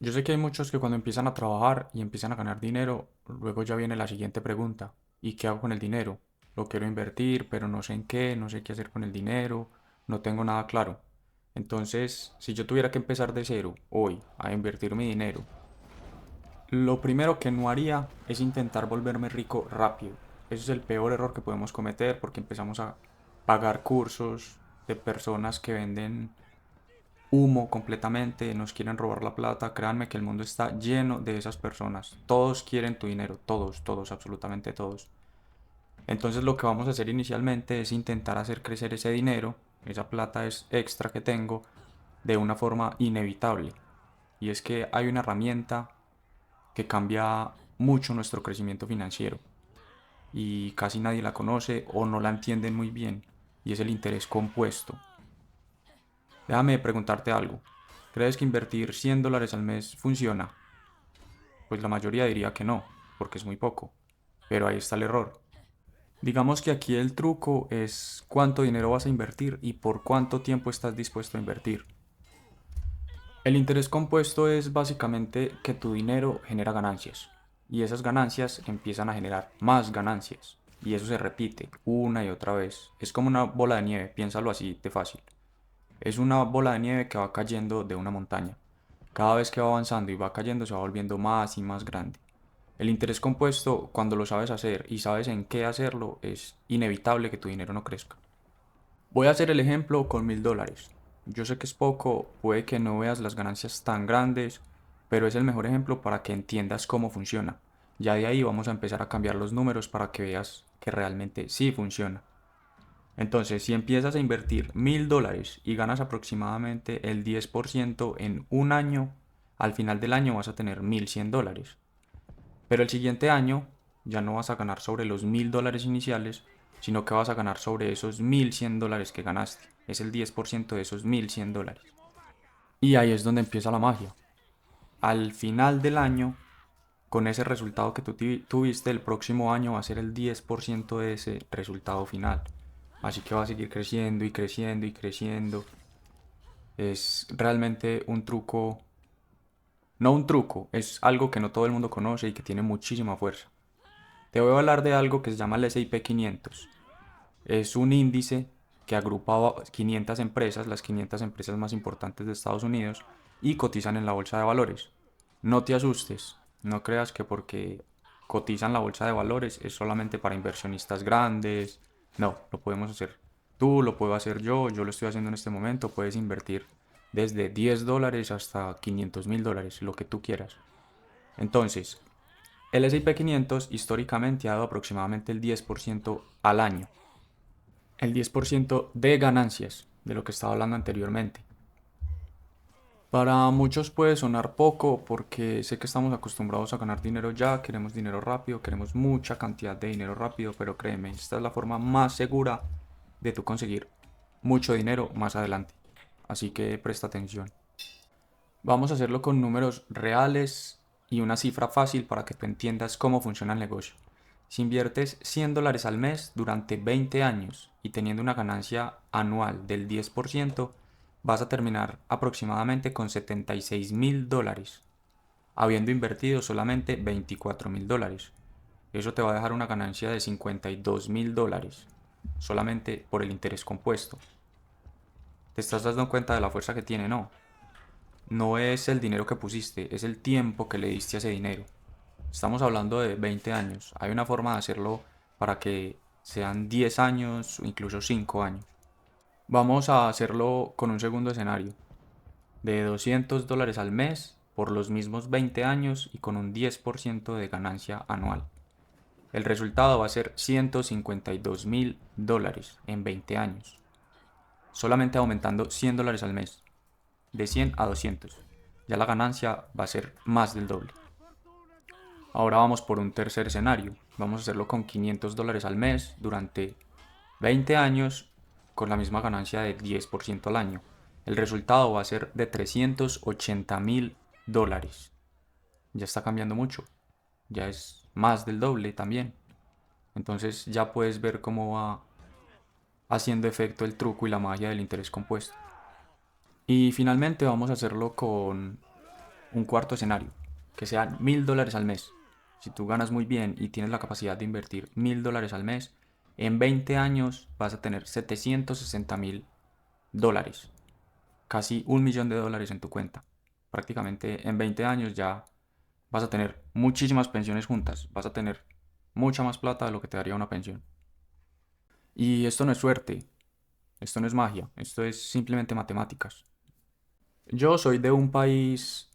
Yo sé que hay muchos que cuando empiezan a trabajar y empiezan a ganar dinero, luego ya viene la siguiente pregunta. ¿Y qué hago con el dinero? Lo quiero invertir, pero no sé en qué, no sé qué hacer con el dinero, no tengo nada claro. Entonces, si yo tuviera que empezar de cero hoy a invertir mi dinero, lo primero que no haría es intentar volverme rico rápido. Ese es el peor error que podemos cometer porque empezamos a pagar cursos de personas que venden humo completamente, nos quieren robar la plata. Créanme que el mundo está lleno de esas personas. Todos quieren tu dinero, todos, todos, absolutamente todos. Entonces lo que vamos a hacer inicialmente es intentar hacer crecer ese dinero, esa plata es extra que tengo, de una forma inevitable. Y es que hay una herramienta que cambia mucho nuestro crecimiento financiero y casi nadie la conoce o no la entienden muy bien, y es el interés compuesto. Déjame preguntarte algo. ¿Crees que invertir $100 al mes funciona? Pues la mayoría diría que no, porque es muy poco. Pero ahí está el error. Digamos que aquí el truco es cuánto dinero vas a invertir y por cuánto tiempo estás dispuesto a invertir. El interés compuesto es básicamente que tu dinero genera ganancias y esas ganancias empiezan a generar más ganancias y eso se repite una y otra vez. Es como una bola de nieve, piénsalo así de fácil. Es una bola de nieve que va cayendo de una montaña. Cada vez que va avanzando y va cayendo se va volviendo más y más grande. El interés compuesto, cuando lo sabes hacer y sabes en qué hacerlo, es inevitable que tu dinero no crezca. Voy a hacer el ejemplo con $1000. Yo sé que es poco, puede que no veas las ganancias tan grandes, pero es el mejor ejemplo para que entiendas cómo funciona. Ya de ahí vamos a empezar a cambiar los números para que veas que realmente sí funciona. Entonces, si empiezas a invertir $1000 y ganas aproximadamente el 10% en un año, al final del año vas a tener $1100. Pero el siguiente año ya no vas a ganar sobre los $1000 iniciales, sino que vas a ganar sobre esos $1100 que ganaste. Es el 10% de esos $1100. Y ahí es donde empieza la magia. Al final del año, con ese resultado que tú tuviste, el próximo año va a ser el 10% de ese resultado final. Así que va a seguir creciendo y creciendo y creciendo. Es realmente un truco, no un truco, es algo que no todo el mundo conoce y que tiene muchísima fuerza. Te voy a hablar de algo que se llama el S&P 500. Es un índice que agrupa 500 empresas, las 500 empresas más importantes de Estados Unidos, y cotizan en la bolsa de valores. No te asustes, no creas que porque cotizan la bolsa de valores es solamente para inversionistas grandes. No, lo podemos hacer tú, lo puedo hacer yo lo estoy haciendo en este momento. Puedes invertir desde $10 hasta $500,000, lo que tú quieras. Entonces, el S&P 500 históricamente ha dado aproximadamente el 10% al año. El 10% de ganancias, de lo que estaba hablando anteriormente. Para muchos puede sonar poco porque sé que estamos acostumbrados a ganar dinero ya, queremos dinero rápido, queremos mucha cantidad de dinero rápido, pero créeme, esta es la forma más segura de tú conseguir mucho dinero más adelante. Así que presta atención. Vamos a hacerlo con números reales y una cifra fácil para que tú entiendas cómo funciona el negocio. Si inviertes $100 al mes durante 20 años y teniendo una ganancia anual del 10%, vas a terminar aproximadamente con $76,000, habiendo invertido solamente $24,000. Eso te va a dejar una ganancia de $52,000 solamente por el interés compuesto. ¿Te estás dando cuenta de la fuerza que tiene? No. No es el dinero que pusiste, es el tiempo que le diste a ese dinero. Estamos hablando de 20 años. Hay una forma de hacerlo para que sean 10 años o incluso 5 años. Vamos a hacerlo con un segundo escenario. De $200 al mes por los mismos 20 años y con un 10% de ganancia anual. El resultado va a ser $152,000 en 20 años. Solamente aumentando $100 al mes. De 100 a 200. Ya la ganancia va a ser más del doble. Ahora vamos por un tercer escenario. Vamos a hacerlo con $500 al mes durante 20 años con la misma ganancia de 10% al año. El resultado va a ser de $380,000. Ya está cambiando mucho. Ya es más del doble también. Entonces ya puedes ver cómo va haciendo efecto el truco y la magia del interés compuesto. Y finalmente vamos a hacerlo con un cuarto escenario, que sean $1000 al mes. Si tú ganas muy bien y tienes la capacidad de invertir $1000 al mes, en 20 años vas a tener $760.000, casi $1.000.000 en tu cuenta. Prácticamente en 20 años ya vas a tener muchísimas pensiones juntas, vas a tener mucha más plata de lo que te daría una pensión. Y esto no es suerte, esto no es magia, esto es simplemente matemáticas. Yo soy de un país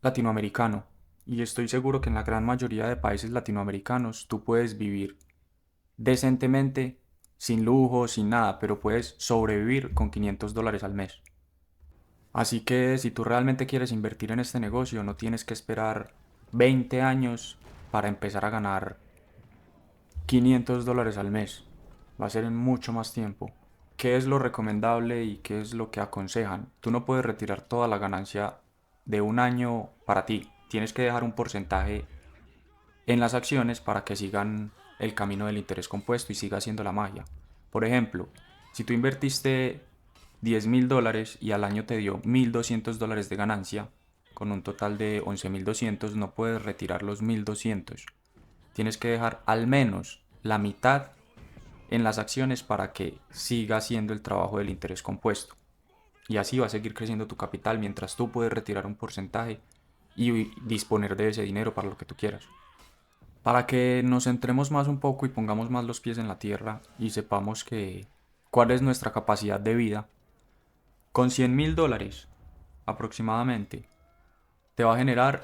latinoamericano y estoy seguro que en la gran mayoría de países latinoamericanos tú puedes vivir decentemente, sin lujo, sin nada, pero puedes sobrevivir con $500 al mes. Así que si tú realmente quieres invertir en este negocio, no tienes que esperar 20 años para empezar a ganar $500 al mes. Va a ser en mucho más tiempo. ¿Qué es lo recomendable y qué es lo que aconsejan? Tú no puedes retirar toda la ganancia de un año para ti. Tienes que dejar un porcentaje en las acciones para que sigan el camino del interés compuesto y siga haciendo la magia. Por ejemplo, si tú invertiste $10.000 y al año te dio $1.200 de ganancia, con un total de 11.200, no puedes retirar los 1.200. Tienes que dejar al menos la mitad en las acciones para que siga haciendo el trabajo del interés compuesto. Y así va a seguir creciendo tu capital mientras tú puedes retirar un porcentaje y disponer de ese dinero para lo que tú quieras. Para que nos centremos más un poco y pongamos más los pies en la tierra y sepamos cuál es nuestra capacidad de vida, con $100.000 aproximadamente te va a generar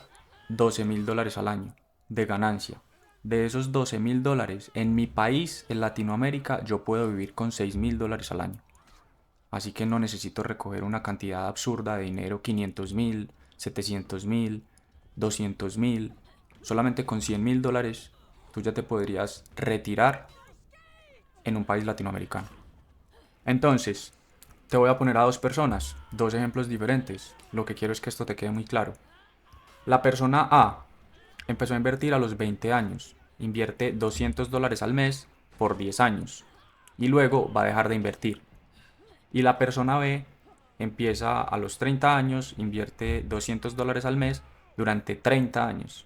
$12.000 al año de ganancia. De esos $12.000, en mi país, en Latinoamérica, yo puedo vivir con $6.000 al año. Así que no necesito recoger una cantidad absurda de dinero, 500.000, 700.000, 200.000. Solamente con $100.000 tú ya te podrías retirar en un país latinoamericano. Entonces, te voy a poner a dos personas, dos ejemplos diferentes. Lo que quiero es que esto te quede muy claro. La persona A empezó a invertir a los 20 años, invierte $200 al mes por 10 años y luego va a dejar de invertir. Y la persona B empieza a los 30 años, invierte $200 al mes durante 30 años.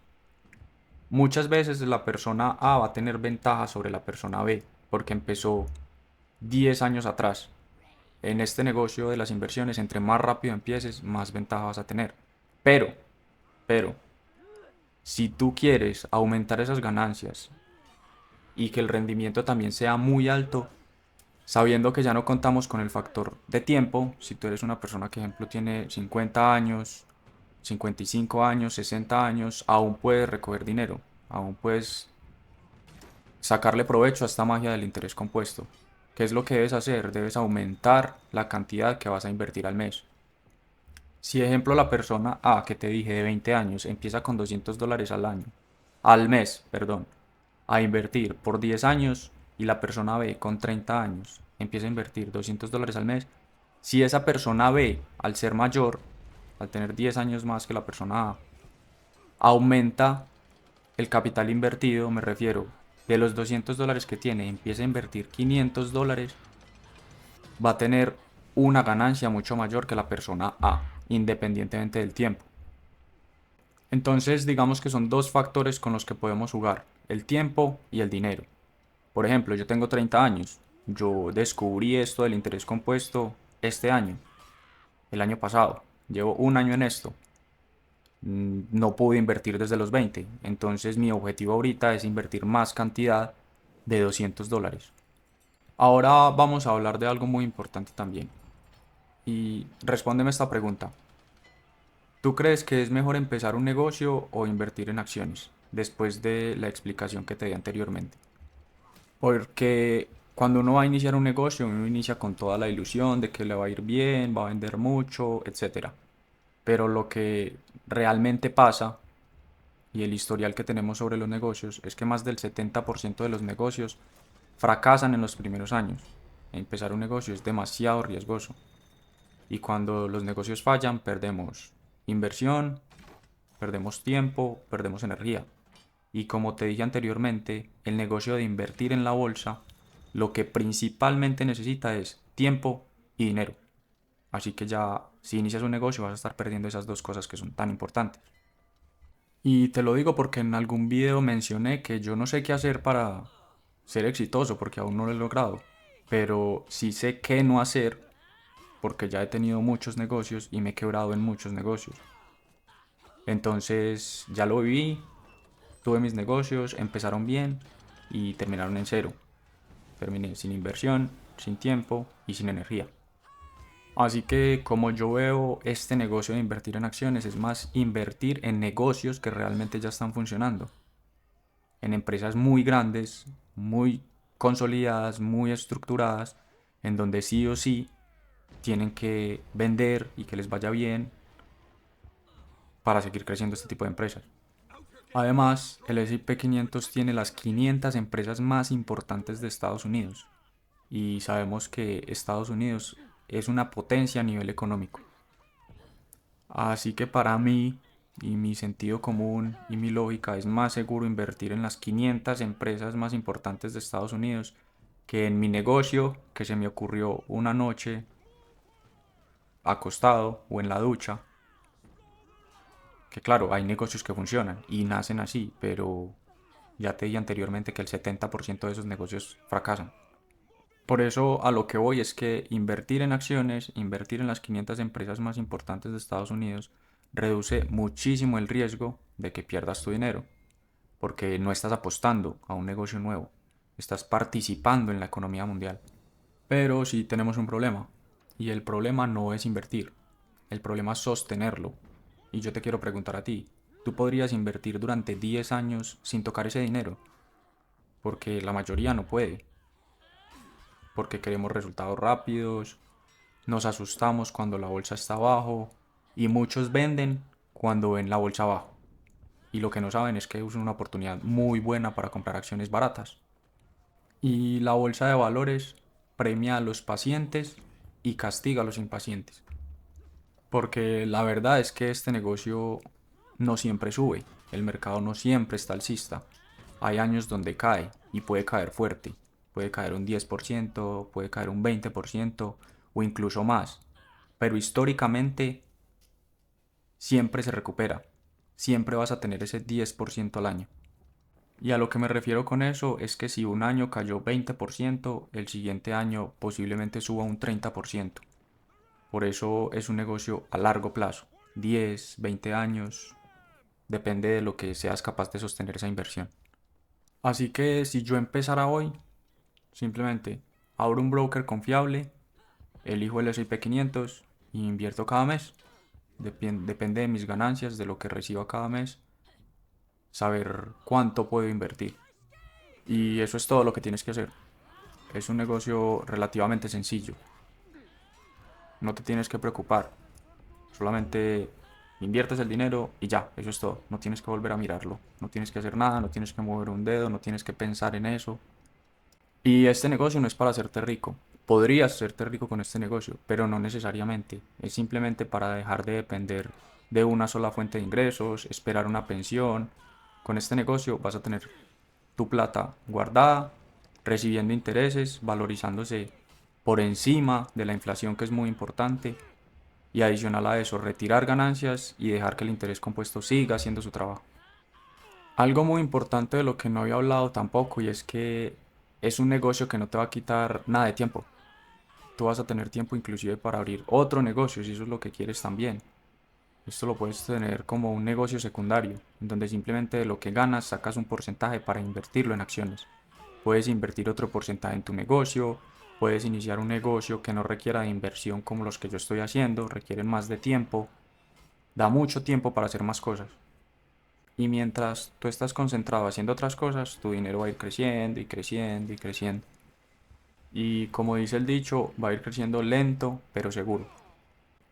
Muchas veces la persona A va a tener ventaja sobre la persona B porque empezó 10 años atrás. En este negocio de las inversiones, entre más rápido empieces, más ventaja vas a tener. Pero, pero, si tú quieres aumentar esas ganancias y que el rendimiento también sea muy alto, sabiendo que ya no contamos con el factor de tiempo, si tú eres una persona que, ejemplo, tiene 50 años, 55 años, 60 años, aún puedes recoger dinero, aún puedes sacarle provecho a esta magia del interés compuesto. ¿Qué es lo que debes hacer? Debes aumentar la cantidad que vas a invertir al mes. Si, ejemplo, la persona A que te dije de 20 años empieza con $200 al mes, perdón, a invertir por 10 años y la persona B con 30 años empieza a invertir $200 al mes, si esa persona B, al ser mayor, al tener 10 años más que la persona A, aumenta el capital invertido, me refiero, de los $200 que tiene, empieza a invertir $500, va a tener una ganancia mucho mayor que la persona A, independientemente del tiempo. Entonces, digamos que son dos factores con los que podemos jugar, el tiempo y el dinero. Por ejemplo, yo tengo 30 años, yo descubrí esto del interés compuesto este año, el año pasado, llevo un año en esto. No pude invertir desde los 20, entonces mi objetivo ahorita es invertir más cantidad de $200. Ahora vamos a hablar de algo muy importante también. Y respóndeme esta pregunta. ¿Tú crees que es mejor empezar un negocio o invertir en acciones? Después de la explicación que te di anteriormente. Porque cuando uno va a iniciar un negocio, uno inicia con toda la ilusión de que le va a ir bien, va a vender mucho, etcétera. Pero lo que realmente pasa y el historial que tenemos sobre los negocios es que más del 70% de los negocios fracasan en los primeros años. Empezar un negocio es demasiado riesgoso. Y cuando los negocios fallan, perdemos inversión, perdemos tiempo, perdemos energía. Y como te dije anteriormente, el negocio de invertir en la bolsa lo que principalmente necesita es tiempo y dinero. Así que ya, si inicias un negocio, vas a estar perdiendo esas dos cosas que son tan importantes. Y te lo digo porque en algún video mencioné que yo no sé qué hacer para ser exitoso, porque aún no lo he logrado. Pero sí sé qué no hacer, porque ya he tenido muchos negocios y me he quebrado en muchos negocios. Entonces ya lo viví, tuve mis negocios, empezaron bien y terminaron en cero. Terminé sin inversión, sin tiempo y sin energía. Así que como yo veo este negocio de invertir en acciones, es más invertir en negocios que realmente ya están funcionando. En empresas muy grandes, muy consolidadas, muy estructuradas, en donde sí o sí tienen que vender y que les vaya bien para seguir creciendo este tipo de empresas. Además, el S&P 500 tiene las 500 empresas más importantes de Estados Unidos y sabemos que Estados Unidos es una potencia a nivel económico. Así que para mí y mi sentido común y mi lógica es más seguro invertir en las 500 empresas más importantes de Estados Unidos que en mi negocio que se me ocurrió una noche acostado o en la ducha. Que claro, hay negocios que funcionan y nacen así, pero ya te dije anteriormente que el 70% de esos negocios fracasan. Por eso a lo que voy es que invertir en acciones, invertir en las 500 empresas más importantes de Estados Unidos, reduce muchísimo el riesgo de que pierdas tu dinero, porque no estás apostando a un negocio nuevo, estás participando en la economía mundial. Pero sí tenemos un problema, y el problema no es invertir, el problema es sostenerlo. Y yo te quiero preguntar a ti, ¿tú podrías invertir durante 10 años sin tocar ese dinero? Porque la mayoría no puede, porque queremos resultados rápidos, nos asustamos cuando la bolsa está abajo y muchos venden cuando ven la bolsa abajo. Y lo que no saben es que es una oportunidad muy buena para comprar acciones baratas. Y la bolsa de valores premia a los pacientes y castiga a los impacientes. Porque la verdad es que este negocio no siempre sube, el mercado no siempre está alcista. Hay años donde cae y puede caer fuerte, puede caer un 10%, puede caer un 20% o incluso más. Pero históricamente siempre se recupera, siempre vas a tener ese 10% al año. Y a lo que me refiero con eso es que si un año cayó 20%, el siguiente año posiblemente suba un 30%. Por eso es un negocio a largo plazo, 10, 20 años, depende de lo que seas capaz de sostener esa inversión. Así que si yo empezara hoy, simplemente abro un broker confiable, elijo el S&P 500 y invierto cada mes. Depende de mis ganancias, de lo que reciba cada mes, saber cuánto puedo invertir. Y eso es todo lo que tienes que hacer. Es un negocio relativamente sencillo. No te tienes que preocupar. Solamente inviertes el dinero y ya, eso es todo. No tienes que volver a mirarlo. No tienes que hacer nada, no tienes que mover un dedo, no tienes que pensar en eso. Y este negocio no es para hacerte rico. Podrías hacerte rico con este negocio, pero no necesariamente. Es simplemente para dejar de depender de una sola fuente de ingresos, esperar una pensión. Con este negocio vas a tener tu plata guardada, recibiendo intereses, valorizándose por encima de la inflación, que es muy importante, y adicional a eso, retirar ganancias y dejar que el interés compuesto siga haciendo su trabajo. Algo muy importante de lo que no había hablado tampoco, y es que es un negocio que no te va a quitar nada de tiempo. Tú vas a tener tiempo inclusive para abrir otro negocio si eso es lo que quieres también. Esto lo puedes tener como un negocio secundario, en donde simplemente de lo que ganas sacas un porcentaje para invertirlo en acciones. Puedes invertir otro porcentaje en tu negocio, puedes iniciar un negocio que no requiera de inversión como los que yo estoy haciendo, requieren más de tiempo, da mucho tiempo para hacer más cosas. Y mientras tú estás concentrado haciendo otras cosas, tu dinero va a ir creciendo y creciendo y creciendo. Y como dice el dicho, va a ir creciendo lento pero seguro.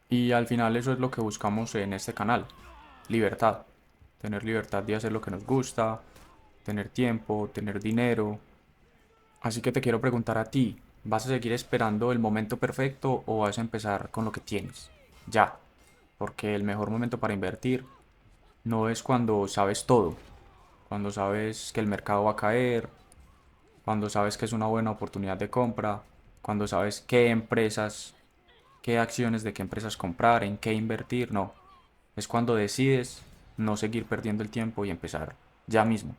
Y al final eso es lo que buscamos en este canal. Libertad. Tener libertad de hacer lo que nos gusta, tener tiempo, tener dinero. Así que te quiero preguntar a ti, ¿vas a seguir esperando el momento perfecto o vas a empezar con lo que tienes? Ya, porque el mejor momento para invertir no es cuando sabes todo, cuando sabes que el mercado va a caer, cuando sabes que es una buena oportunidad de compra, cuando sabes qué empresas, qué acciones de qué empresas comprar, en qué invertir, no. Es cuando decides no seguir perdiendo el tiempo y empezar ya mismo.